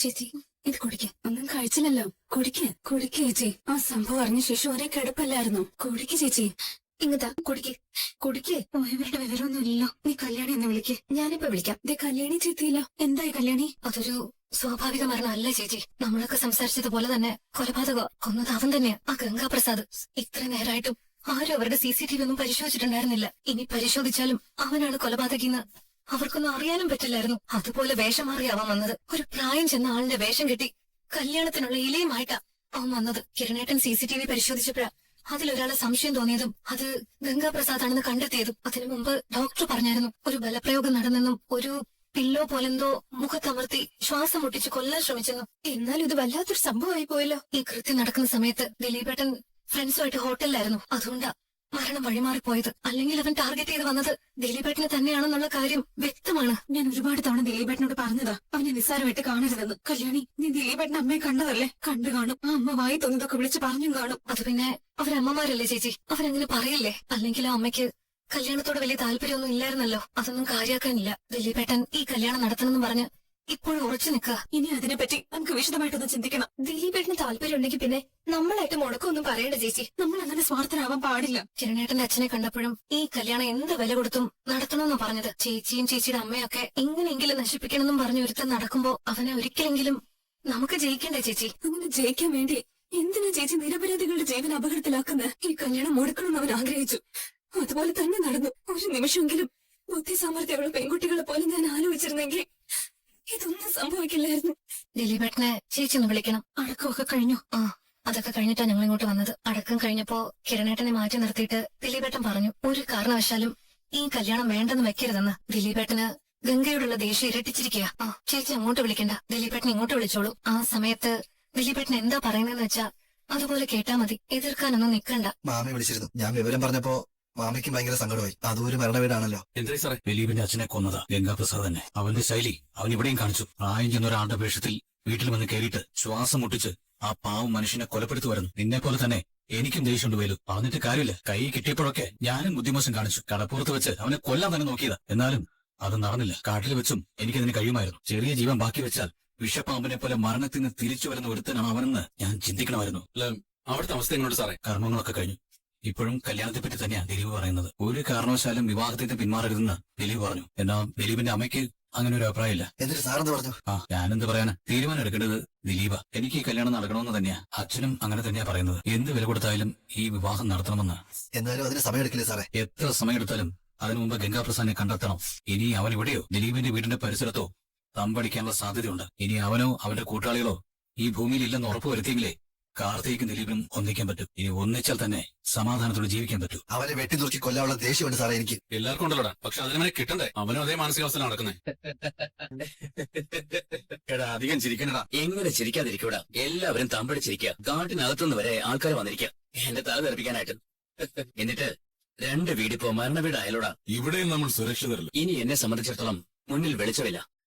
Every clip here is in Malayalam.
ചേച്ചി ഇത് കുടിക്ക. ഒന്നും കഴിച്ചില്ലല്ലോ. കുടിക്ക് ചേച്ചി. ആ സംഭവം അറിഞ്ഞ ശേഷം ഒരേ കിടപ്പല്ലായിരുന്നു. കുടിക്ക് ചേച്ചി. ഇങ്ങതാ കുടിക്ക്. ഇവരുടെ വിവരമൊന്നുമില്ലല്ലോ. നീ കല്യാണി എന്ന് വിളിക്ക്. ഞാനിപ്പോ വിളിക്കാം. ദേ കല്യാണി ചേത്തിയില്ലോ. എന്തായി കല്യാണി? അതൊരു സ്വാഭാവിക മരണമല്ല ചേച്ചി. നമ്മളൊക്കെ സംസാരിച്ചതുപോലെ തന്നെ കൊലപാതകം കൊന്നത് അവൻ തന്നെയാ, ആ ഗംഗാപ്രസാദ്. ഇത്ര നേരമായിട്ടും ആരും അവരുടെ CCTV ഒന്നും പരിശോധിച്ചിട്ടുണ്ടായിരുന്നില്ല. ഇനി പരിശോധിച്ചാലും അവനാണ് കൊലപാതകിന്ന് അവർക്കൊന്നും അറിയാനും പറ്റില്ലായിരുന്നു. അതുപോലെ വേഷം മാറിയാവാൻ വന്നത്. ഒരു പ്രായം ചെന്ന ആളിന്റെ വേഷം കെട്ടി കല്യാണത്തിനുള്ള ഇലയുമായിട്ടാ അവൻ വന്നത്. കിരണേട്ടൻ CCTV പരിശോധിച്ചപ്പോഴാ അതിലൊരാളെ സംശയം തോന്നിയതും അത് ഗംഗാപ്രസാദാണെന്ന് കണ്ടെത്തിയതും. അതിനു മുമ്പ് ഡോക്ടർ പറഞ്ഞായിരുന്നു ഒരു ബലപ്രയോഗം നടന്നെന്നും ഒരു പില്ലോ പോലെന്തോ മുഖത്തമർത്തി ശ്വാസം മുട്ടിച്ച് കൊല്ലാൻ ശ്രമിച്ചെന്നും. എന്നാലും ഇത് വല്ലാത്തൊരു സംഭവമായി പോയല്ലോ. ഈ കൃത്യം നടക്കുന്ന സമയത്ത് ദിലീപേട്ടൻ ഫ്രണ്ട്സുമായിട്ട് ഹോട്ടലിലായിരുന്നു. അതുകൊണ്ടാ മരണം വഴിമാറിപ്പോയത്. അല്ലെങ്കിൽ അവൻ ടാർഗറ്റ് ചെയ്ത് വന്നത് ദിലീപേട്ടനെ തന്നെയാണെന്നുള്ള കാര്യം വ്യക്തമാണ്. ഞാൻ ഒരുപാട് തവണ ദിലീപേട്ടനോട് പറഞ്ഞതാ അവനെ നിസ്സാരമായിട്ട് കാണരുതെന്ന്. കല്യാണി, നീ ദിലീപേട്ടൻ അമ്മയെ കണ്ടതല്ലേ? കണ്ടു കാണും. ആ അമ്മ വായി തോന്നിയതൊക്കെ വിളിച്ച് പറഞ്ഞും കാണും. അത് പിന്നെ അവരമ്മമാരല്ലേ ചേച്ചി, അവരങ്ങനെ പറയില്ലേ? അല്ലെങ്കിൽ ആ അമ്മയ്ക്ക് കല്യാണത്തോട് വലിയ താല്പര്യമൊന്നും ഇല്ലായിരുന്നല്ലോ. അതൊന്നും കാര്യാക്കാനില്ല. ദിലീപേട്ടൻ ഈ കല്യാണം നടത്തണമെന്ന് പറഞ്ഞ് ഇപ്പോഴും ഉറച്ചു നിൽക്കുക. ഇനി അതിനെപ്പറ്റി നമുക്ക് വിശദമായിട്ടൊന്ന് ചിന്തിക്കണം. ദിലീപേട്ടന് താല്പര്യം ഉണ്ടെങ്കിൽ പിന്നെ നമ്മളായിട്ട് മുടക്കമൊന്നും പറയണ്ട ചേച്ചി. നമ്മൾ അങ്ങനെ സ്വാർത്ഥരാവാൻ പാടില്ല. കിരണേട്ടന്റെ അച്ഛനെ കണ്ടപ്പോഴും ഈ കല്യാണം എന്ത് വില കൊടുത്തും നടത്തണമെന്ന് പറഞ്ഞത്. ചേച്ചിയും ചേച്ചിയുടെ അമ്മയൊക്കെ എങ്ങനെയെങ്കിലും നശിപ്പിക്കണമെന്നും പറഞ്ഞു ഒരുത്തൻ നടക്കുമ്പോ അവനെ ഒരിക്കലെങ്കിലും നമുക്ക് ജയിക്കണ്ടേ ചേച്ചി? അങ്ങനെ ജയിക്കാൻ വേണ്ടി എന്തിനാ ചേച്ചി നിരപരാധികളുടെ ജീവൻ അപകടത്തിലാക്കുന്നത്? ഈ കല്യാണം മുടക്കണമെന്ന് അവൻ ആഗ്രഹിച്ചു. അതുപോലെ തന്നെ നടന്നു. ഒരു നിമിഷമെങ്കിലും ബുദ്ധി സാമർത്ഥ്യമുള്ള പെൺകുട്ടികളെ പോലെ ഞാൻ ആലോചിച്ചിരുന്നെങ്കിൽ ഇതൊന്നും സംഭവിക്കില്ലായിരുന്നു. ദിലീപേട്ടനെ ചേച്ചി ഒന്ന് വിളിക്കണം. അടക്കമൊക്കെ കഴിഞ്ഞു. ആ, അതൊക്കെ കഴിഞ്ഞിട്ടാ ഞങ്ങൾ ഇങ്ങോട്ട് വന്നത്. അടക്കം കഴിഞ്ഞപ്പോ കിരണേട്ടനെ മാറ്റി നിർത്തിയിട്ട് ദിലീപേട്ടൻ പറഞ്ഞു ഒരു കാരണവശാലും ഈ കല്യാണം വേണ്ടെന്ന് വെക്കരുതെന്ന്. ദിലീപേട്ടന് ഗംഗയോടുള്ള ദേഷ്യം ഇരട്ടിച്ചിരിക്കുക. ആ, ചേച്ചി അങ്ങോട്ട് വിളിക്കണ്ട, ദിലീപേട്ടൻ ഇങ്ങോട്ട് വിളിച്ചോളൂ. ആ സമയത്ത് ദിലീപേട്ടൻ എന്താ പറയുന്നതെന്ന് വെച്ചാ അതുപോലെ കേട്ടാ മതി. എതിർക്കാനൊന്നും നിൽക്കണ്ട. മാമി വിളിച്ചിരുന്നു. ഞാൻ വിവരം പറഞ്ഞപ്പോ മാമിക്ക് ഭയങ്കര സങ്കടമായി. അതും ഒരു മരണ വീടാണല്ലോ. എന്താ സാറേ? ദിലീപിന്റെ അച്ഛനെ കൊന്നതാ ഗംഗാപ്രസാദ് തന്നെ. അവന്റെ ശൈലി അവൻ ഇവിടെയും കാണിച്ചു. പ്രായം ചെന്ന ഒരാളുടെ വേഷത്തിൽ വീട്ടിൽ വന്ന് കയറിയിട്ട് ശ്വാസം മുട്ടിച്ച് ആ പാവം മനുഷ്യനെ കൊലപ്പെടുത്തുമായിരുന്നു. നിന്നെ പോലെ തന്നെ എനിക്കും ദേഷ്യമുണ്ട് വേലു. പറഞ്ഞിട്ട് കാര്യമില്ല. കൈ കിട്ടിയപ്പോഴൊക്കെ ഞാനും ബുദ്ധിമോശം കാണിച്ചു. കടപ്പുറത്ത് വെച്ച് അവനെ കൊല്ലാൻ തന്നെ നോക്കിയതാ. എന്നാലും അത് നടന്നില്ല. കാട്ടിൽ വെച്ചും എനിക്കതിന് കഴിയുമായിരുന്നു. ചെറിയ ജീവൻ ബാക്കി വെച്ചാൽ വിഷപ്പാമ്പിനെ പോലെ മരണത്തിൽ നിന്ന് തിരിച്ചു വരുന്ന ഒരുത്തനാണ് അവനെന്ന് ഞാൻ ചിന്തിക്കണമായിരുന്നു. അവിടുത്തെ അവസ്ഥ എങ്ങോട്ട് സാറേ? കർമ്മങ്ങളൊക്കെ കഴിഞ്ഞു. ഇപ്പോഴും കല്യാണത്തെ പറ്റി തന്നെയാ ദിലീപ് പറയുന്നത്. ഒരു കാരണവശാലും വിവാഹത്തിന് പിന്മാറരുതെന്ന് ദിലീപ് പറഞ്ഞു. എന്നാ ദിലീപിന്റെ അമ്മയ്ക്ക് അങ്ങനെ ഒരു അഭിപ്രായമില്ല. എന്നിട്ട് സാറെന്ത് പറഞ്ഞു? ആ, ഞാനെന്ത് പറയാനാ? തീരുമാനം എടുക്കേണ്ടത് ദിലീപ. എനിക്ക് ഈ കല്യാണം നടക്കണമെന്ന് തന്നെയാ. അച്ഛനും അങ്ങനെ തന്നെയാ പറയുന്നത്. എന്ത് വില കൊടുത്തായാലും ഈ വിവാഹം നടത്തണമെന്ന്. എന്നാലും അതിന് സമയമെടുക്കില്ലേ സാറേ? എത്ര സമയമെടുത്താലും അതിനു മുമ്പ് ഗംഗാപ്രസാദിനെ കണ്ടെത്തണം. ഇനി അവൻ ഇവിടെയോ ദിലീപിന്റെ വീടിന്റെ പരിസരത്തോ തമ്പടിക്കാനുള്ള സാധ്യതയുണ്ട്. ഇനി അവനോ അവന്റെ കൂട്ടാളികളോ ഈ ഭൂമിയിൽ ഇല്ലെന്ന് ഉറപ്പുവരുത്തിയെങ്കിലേ കാർത്തിക്കും ദിലീപിനും ഒന്നിക്കാൻ പറ്റും. ഇനി ഒന്നിച്ചാൽ തന്നെ സമാധാനത്തോടെ ജീവിക്കാൻ പറ്റൂ. അവനെ വെട്ടി നോക്കി കൊല്ലാനുള്ള ദേഷ്യമുണ്ട് സാറേ എനിക്ക്. എല്ലാവർക്കും ഉണ്ടല്ലോടാ, പക്ഷെ അതിനെ കിട്ടണ്ടേ? അവനും അതേ മാനസികാവസ്ഥ നടക്കുന്നേ. എടാ, അധികം ചിരിക്കണടാ. എങ്ങനെ ചിരിക്കാതിരിക്കൂടാ? എല്ലാവരും തമ്പടിച്ചിരിക്കുക. കാട്ടിനകത്തുനിന്ന് വരെ ആൾക്കാർ വന്നിരിക്കുക എന്റെ തല തെറിപ്പിക്കാനായിട്ട്. എന്നിട്ട് 2 വീടിപ്പോ മരണ വീടായാലോടാ. ഇവിടെയും നമ്മൾ സുരക്ഷിതരല്ല. ഇനി എന്നെ സംബന്ധിച്ചിടത്തോളം മുന്നിൽ വെളിച്ചമില്ല,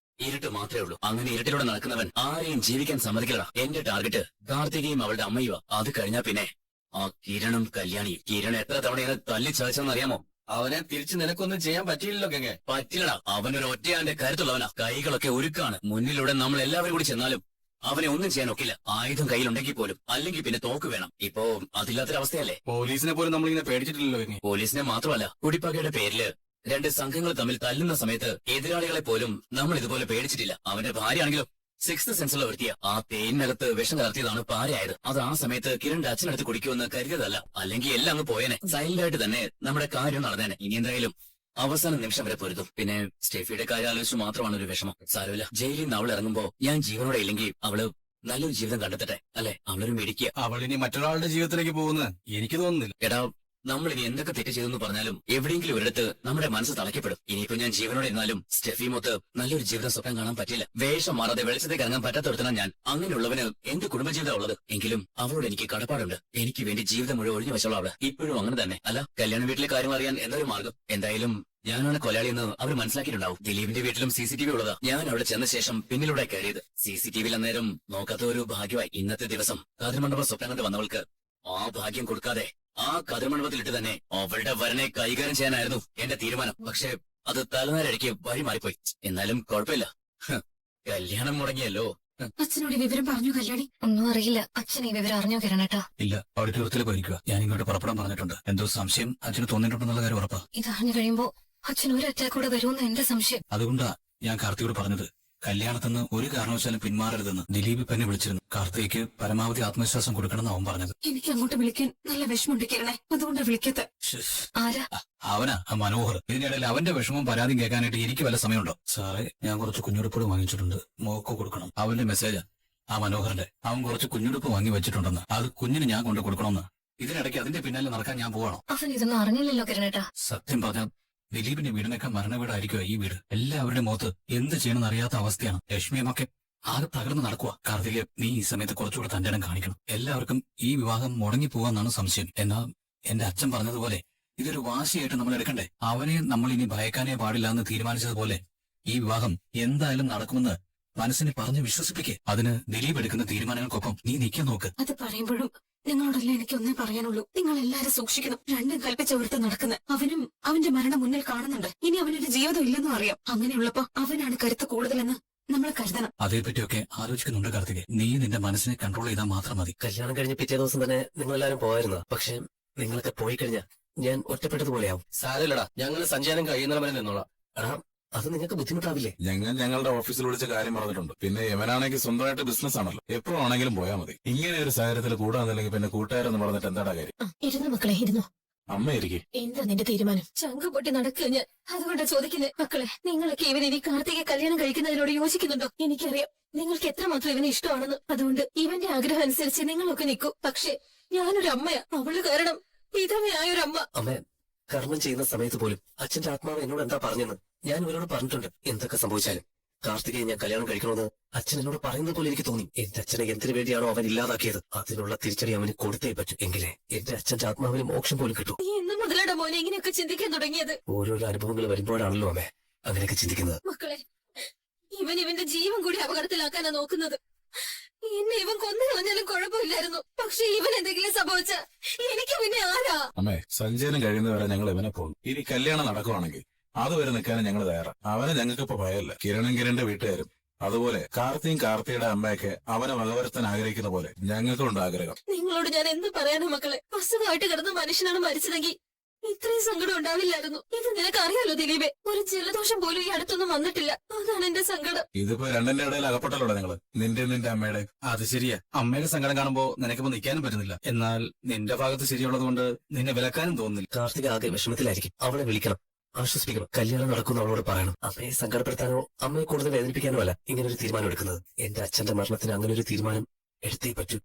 ഇരുട്ട് മാത്രമേ ഉള്ളൂ. അങ്ങനെ ഇരുട്ടിലൂടെ നടക്കുന്നവൻ ആരെയും ജീവിക്കാൻ സമ്മതിക്കില്ലടാ. എന്റെ ടാർഗറ്റ് കാർത്തികയും അവളുടെ അമ്മയുവാ. അത് കഴിഞ്ഞാ പിന്നെ ആ കിരണും കല്യാണിയും. കിരൺ എത്ര തവണ എന്നെ തല്ലിച്ചതച്ചെന്ന് അറിയാമോ? അവനെ തിരിച്ച് നിനക്കൊന്നും ചെയ്യാൻ പറ്റിയില്ലല്ലോ ഗംഗെ. പറ്റില്ലടാ, അവനൊരു ഒറ്റയാന്റെ കരുത്തുള്ളവനാ. കൈകളൊക്കെ ഉരുക്കാണ്. മുന്നിലൂടെ നമ്മൾ എല്ലാവരും കൂടി ചെന്നാലും അവനെ ഒന്നും ചെയ്യാൻ ഒക്കില്ല. ആയുധം കയ്യിലുണ്ടെങ്കിൽ പോലും. അല്ലെങ്കിൽ പിന്നെ തോക്ക് വേണം. ഇപ്പോ അതില്ലാത്തൊരവസ്ഥയല്ലേ? പോലീസിനെ പോലും നമ്മളിങ്ങനെ പേടിച്ചിട്ടില്ലല്ലോ ഗംഗെ. പോലീസിനെ മാത്രമല്ല, കുടിപ്പകയുടെ പേരില് 2 സംഘങ്ങൾ തമ്മിൽ തല്ലുന്ന സമയത്ത് എതിരാളികളെ പോലും നമ്മൾ ഇതുപോലെ പേടിച്ചിട്ടില്ല. അവന്റെ ഭാര്യയാണെങ്കിലോ 6th സെൻസുള്ള വ്യക്തിയാ. ആ തേനിനകത്ത് വിഷം കലർത്തിയതാണ് പാരയായത്. അത് ആ സമയത്ത് കിരണിന്റെ അച്ഛനടുത്ത് കുടിക്കുമെന്ന് കരുതിയതല്ല. അല്ലെങ്കിൽ എല്ലാം അങ്ങ് പോയേനെ. സൈലന്റ് ആയിട്ട് തന്നെ നമ്മുടെ കാര്യം നടന്നേനെ. ഇനി എന്തായാലും അവസാന നിമിഷം വരെ പൊരുതും. പിന്നെ സ്റ്റെഫിയുടെ കാര്യം ആലോചിച്ച് മാത്രമാണ് ഒരു വിഷമം. സാരമില്ല, ജയിലിൽ നിന്ന് അവൾ ഇറങ്ങുമ്പോ ഞാൻ ജീവനോടെ ഇല്ലെങ്കിൽ അവള് നല്ലൊരു ജീവിതം കണ്ടെത്തട്ടെ. അല്ലെ? അവളൊരു മിടിക്കുക. അവൾ ഇനി മറ്റൊരാളുടെ ജീവിതത്തിലേക്ക് പോകുന്നത് എനിക്ക് തോന്നുന്നില്ല. എടാ, നമ്മൾ ഇനി എന്തൊക്കെ തെറ്റ് ചെയ്തെന്ന് പറഞ്ഞാലും എവിടെയെങ്കിലും ഒരിടത്ത് നമ്മുടെ മനസ്സ് തളയ്ക്കപ്പെടും. ഇനിയിപ്പോ ഞാൻ ജീവനോടെ ഇരുന്നാലും സ്റ്റെഫി മൊത്ത് നല്ലൊരു ജീവിതം സ്വപ്നം കാണാൻ പറ്റില്ല. വേഷം മാറാതെ വെളിച്ചത്തേക്ക് ഇറങ്ങാൻ പറ്റാത്തൊരുത്തനാണ് ഞാൻ. അങ്ങനെയുള്ളവന് എന്ത് കുടുംബജീവിതം ഉള്ളത്? എങ്കിലും അവളോട് എനിക്ക് കടപ്പാടുണ്ട്. എനിക്ക് വേണ്ടി ജീവിതം മുഴുവൻ ഒഴിഞ്ഞു വെച്ചോളൂ അവള്. ഇപ്പോഴും അങ്ങനെ തന്നെ. അല്ല, കല്യാണ വീട്ടിലെ കാര്യം അറിയാൻ എന്തൊരു മാർഗം? എന്തായാലും ഞാനാണ് കൊലയാളിയെന്ന് അവർ മനസ്സിലാക്കിയിട്ടുണ്ടാവും. ദിലീപിന്റെ വീട്ടിലും CCTV ഉള്ളതാ. ഞാൻ അവിടെ ചെന്ന ശേഷം പിന്നിലൂടെ കയറിയത്. CCTVയിൽ അന്നേരം നോക്കാത്ത ഒരു ഭാഗ്യമായി. ഇന്നത്തെ ദിവസം കതിർമണ്ഡപം സ്വപ്നം കണ്ട് വന്നവൾക്ക് ആ ഭാഗ്യം കൊടുക്കാതെ ആ കതിർമണ്ഡപത്തിലിട്ട് തന്നെ അവളുടെ വരനെ കൈകാര്യം ചെയ്യാനായിരുന്നു എന്റെ തീരുമാനം. പക്ഷെ അത് തലനേരടിക്ക് വഴി മാറിപ്പോയി. എന്നാലും കുഴപ്പമില്ല, കല്യാണം മുടങ്ങിയല്ലോ. അച്ഛനോട് ഈ വിവരം പറഞ്ഞു കല്യാണി? ഒന്നും അറിയില്ല. അച്ഛൻ ഈ വിവരം അറിഞ്ഞോ കിരണേട്ടാ? ഇല്ല, ഓഡിറ്റോറിയത്തിൽ പോയിരിക്കുക. ഞാൻ ഇങ്ങോട്ട് പുറപ്പെടാൻ പറഞ്ഞിട്ടുണ്ട്. എന്തോ സംശയം അച്ഛന് തോന്നിയിട്ടുണ്ടെന്നുള്ള കാര്യം ഉറപ്പാ. ഇതറിഞ്ഞു കഴിയുമ്പോ അച്ഛൻ ഒരു അറ്റാക്കൂടെ വരുമെന്ന് എന്റെ സംശയം. അതുകൊണ്ടാ ഞാൻ കാർത്തിയോട് പറഞ്ഞത് കല്യാണത്തിന് ഒരു കാരണവശാലും പിന്മാറരുതെന്ന്. ദിലീപ് ഇപ്പൊ എന്നെ വിളിച്ചിരുന്നു. കാർത്തികയ്ക്ക് പരമാവധി ആത്മവിശ്വാസം കൊടുക്കണമെന്ന് അവൻ പറഞ്ഞത്. എനിക്ക് അങ്ങോട്ട് വിളിക്കാൻ നല്ല വിഷമമുണ്ട് കിരണേ, അതുകൊണ്ടാ വിളിക്കത്തെ. ശ്ശ്. ആരാ? അവനാ ആ മനോഹർ. ഇതിനിടയിൽ അവന്റെ വിഷമവും പരാതിയും കേൾക്കാനായിട്ട് എനിക്ക് വല്ല സമയമുണ്ടോ? സാറേ, ഞാൻ കുറച്ച് കുഞ്ഞുടുപ്പുകൾ വാങ്ങിച്ചിട്ടുണ്ട്, മോക്ക് കൊടുക്കണം. അവന്റെ മെസ്സേജാ ആ മനോഹറിന്റെ. അവൻ കുറച്ച് കുഞ്ഞുടുപ്പ് വാങ്ങി വെച്ചിട്ടുണ്ടെന്ന്. അത് കുഞ്ഞിന് ഞാൻ കൊണ്ട് കൊടുക്കണമെന്ന്. ഇതിനിടയ്ക്ക് അതിന്റെ പിന്നാലെ നടക്കാൻ ഞാൻ പോവാണോ? അവൻ ഇതൊന്നും അറിഞ്ഞില്ലല്ലോ കിരണേട്ടാ. സത്യം പറഞ്ഞാൽ ദിലീപിന്റെ വീടിനൊക്കെ മരണ വീടായിരിക്കും ഈ വീട്. എല്ലാവരുടെ മുഖത്ത് എന്ത് ചെയ്യണമെന്ന് അറിയാത്ത അവസ്ഥയാണ്. ലക്ഷ്മിയമ്മൊക്കെ ആകെ തകർന്ന് നടക്കുക. കാർത്തികെ, നീ ഈ സമയത്ത് കുറച്ചുകൂടെ തന്റെ ഇടം കാണിക്കണം. എല്ലാവർക്കും ഈ വിവാഹം മുടങ്ങിപ്പോവാന്നാണ് സംശയം. എന്നാൽ എന്റെ അച്ഛൻ പറഞ്ഞതുപോലെ ഇതൊരു വാശിയായിട്ട് നമ്മൾ എടുക്കണ്ടേ? അവനെ നമ്മൾ ഇനി ഭയക്കാനേ പാടില്ല എന്ന് തീരുമാനിച്ചതുപോലെ ഈ വിവാഹം എന്തായാലും നടക്കുമെന്ന് മനസ്സിനെ പറഞ്ഞ് വിശ്വസിപ്പിക്കേ. അതിന് ദിലീപ് എടുക്കുന്ന തീരുമാനങ്ങൾക്കൊപ്പം നീ നിൽക്കാൻ നോക്ക്. അത് പറയുമ്പോഴും നിങ്ങളോടല്ല എനിക്ക് ഒന്നേ പറയാനുള്ളൂ. നിങ്ങൾ എല്ലാരും സൂക്ഷിക്കണം. രണ്ടും കൽപ്പിച്ചവർക്ക് നടക്കുന്നത്. അവനും അവന്റെ മരണം മുന്നിൽ കാണുന്നുണ്ട്. ഇനി അവനൊരു ജീവിതം ഇല്ലെന്നും അറിയാം. അങ്ങനെയുള്ളപ്പോ അവനാണ് കരുത്ത് കൂടുതലെന്ന് നമ്മൾ കരുതണം. അതേപ്പറ്റിയൊക്കെ ആലോചിക്കുന്നുണ്ട് കാർത്തികെ. നീ നിന്റെ മനസ്സിനെ കൺട്രോൾ ചെയ്താൽ മാത്രം മതി. കല്യാണം കഴിഞ്ഞ പിറ്റേ ദിവസം തന്നെ നിങ്ങളെല്ലാരും പോയായിരുന്നു. പക്ഷെ നിങ്ങളൊക്കെ പോയി കഴിഞ്ഞാൽ ഞാൻ ഒറ്റപ്പെട്ടതുപോലെയാവും. സാരമില്ലടാ, ഞങ്ങൾ സഞ്ചാരം കഴിയുന്ന വരെ നിന്നോളാം. എടാ, അത് നിങ്ങൾക്ക് ബുദ്ധിമുട്ടാവില്ലേ? ഞങ്ങൾ ഞങ്ങളുടെ ഓഫീസിൽ വിളിച്ച കാര്യം പറഞ്ഞിട്ടുണ്ട്. പിന്നെ യവനാണെങ്കിൽ സ്വന്തമായിട്ട് ബിസിനസ് ആണല്ലോ, എപ്പോഴും ആണെങ്കിലും പോയാൽ മതി. ഇങ്ങനെ ഒരു സാഹചര്യത്തിൽ കൂടാന്നില്ലെങ്കിൽ പിന്നെ കൂട്ടുകാരെന്ന് പറഞ്ഞിട്ട് എന്താടാ കാര്യം? ഇരുന്നു മക്കളെ, ഇരുന്നു. അമ്മ ഇരിക്കെ. എന്താ നിന്റെ തീരുമാനം? ചങ്ക പൊട്ടി നടക്കുക ഞാൻ. അതുകൊണ്ടാ ചോദിക്കുന്നത്. മക്കളെ, നിങ്ങളൊക്കെ ഇവനെ ഇനി കാർത്തികെ കല്യാണം കഴിക്കുന്നതിനോട് യോജിക്കുന്നുണ്ടോ? എനിക്കറിയാം നിങ്ങൾക്ക് എത്രമാത്രം ഇവനെ ഇഷ്ടമാണെന്ന്. അതുകൊണ്ട് ഇവന്റെ ആഗ്രഹം അനുസരിച്ച് നിങ്ങളൊക്കെ നിൽക്കൂ. പക്ഷെ ഞാനൊരു അമ്മയാ. അവള് കാരണം വിധവയായൊരമ്മ. അമ്മ, കർമ്മം ചെയ്യുന്ന സമയത്ത് പോലും അച്ഛന്റെ ആത്മാവ് എന്നോട് എന്താ പറഞ്ഞെന്ന് ഞാൻ ഇവരോട് പറഞ്ഞിട്ടുണ്ട്. എന്തൊക്കെ സംഭവിച്ചാലും കാർത്തികയെ ഞാൻ കല്യാണം കഴിക്കണമെന്ന് അച്ഛൻ എന്നോട് പറയുന്നത് പോലെ എനിക്ക് തോന്നി. എന്റെ അച്ഛനെ എന്തിനു വേണ്ടിയാണോ അവൻ ഇല്ലാതാക്കിയത് അതിനുള്ള തിരിച്ചടി അവന് കൊടുത്തേ പറ്റും. എങ്കിലേ എന്റെ അച്ഛന്റെ ആത്മാവിന് മോക്ഷം പോലും കിട്ടും. നീ എന്ന് മുതലാടാ മോനെ ഇങ്ങനെയൊക്കെ ചിന്തിക്കാൻ തുടങ്ങിയത്? ഓരോരോ അനുഭവങ്ങൾ വരുമ്പോഴാണല്ലോ അമ്മേ അങ്ങനെയൊക്കെ ചിന്തിക്കുന്നത്. മക്കളെ, ഇവന്റെ ജീവൻ കൂടി അപകടത്തിലാക്കാനാ നോക്കുന്നത്. എന്നെ ഇവൻ കൊന്നു കളഞ്ഞാലും കുഴപ്പമില്ലായിരുന്നു. പക്ഷെ ഇവൻ എന്തെങ്കിലും സംഭവിച്ച എനിക്ക് പിന്നെ ആരാ? അമ്മേ, സഞ്ചയനം കഴിയുന്നവരെ ഞങ്ങൾ ഇവനെ പോകും. ഇനി കല്യാണം നടക്കുവാണെങ്കിൽ അതുവരെ നിൽക്കാനും ഞങ്ങൾ തയ്യാറാ. അവനെ ഞങ്ങൾക്ക് ഇപ്പൊ ഭയമല്ല. കിരണും കിരണിന്റെ വീട്ടുകാരും അതുപോലെ കാർത്തിയും കാർത്തിയുടെ അമ്മയൊക്കെ അവനെ വകവരുത്താൻ ആഗ്രഹിക്കുന്ന പോലെ ഞങ്ങൾക്കുണ്ട് ആഗ്രഹം. നിങ്ങളോട് ഞാൻ എന്ത് പറയാനോ മക്കളെ? അസുഖമായിട്ട് കിടന്ന മനുഷ്യനാണ് മരിച്ചതെങ്കിൽ ഇത്രയും സങ്കടം ഉണ്ടാവില്ലായിരുന്നു. ഇത് നിനക്ക് അറിയാലോ ദിലീപേ, ഒരു ജലദോഷം പോലും ഈ അടുത്തൊന്നും വന്നിട്ടില്ല. അതാണ് എന്റെ സങ്കടം. ഇതിപ്പോ രണ്ടിന്റെ ഇടയിൽ അകപ്പെട്ടല്ലോ നിങ്ങള്, നിന്റെ അമ്മയുടെ. അത് ശരിയാ. അമ്മയുടെ സങ്കടം കാണുമ്പോ നിനക്കിപ്പോ നിൽക്കാനും പറ്റുന്നില്ല. എന്നാൽ നിന്റെ ഭാഗത്ത് ശരിയുള്ളത് കൊണ്ട് നിന്നെ വിലക്കാനും തോന്നുന്നില്ല. കാർത്തിക ആകെ വിഷമത്തിലായിരിക്കും. അവളെ വിളിക്കണം, ആശ്വസിപ്പിക്കണം. കല്യാണം നടക്കുന്ന അവളോട് പറയണം. അമ്മയെ സങ്കടപ്പെടുത്താനോ അമ്മയെ കൂടുതൽ വേദനിപ്പിക്കാനോ അല്ല ഇങ്ങനൊരു തീരുമാനം എടുക്കുന്നത്. എന്റെ അച്ഛന്റെ മരണത്തിന് അങ്ങനെ ഒരു തീരുമാനം എടുത്തേ പറ്റൂ.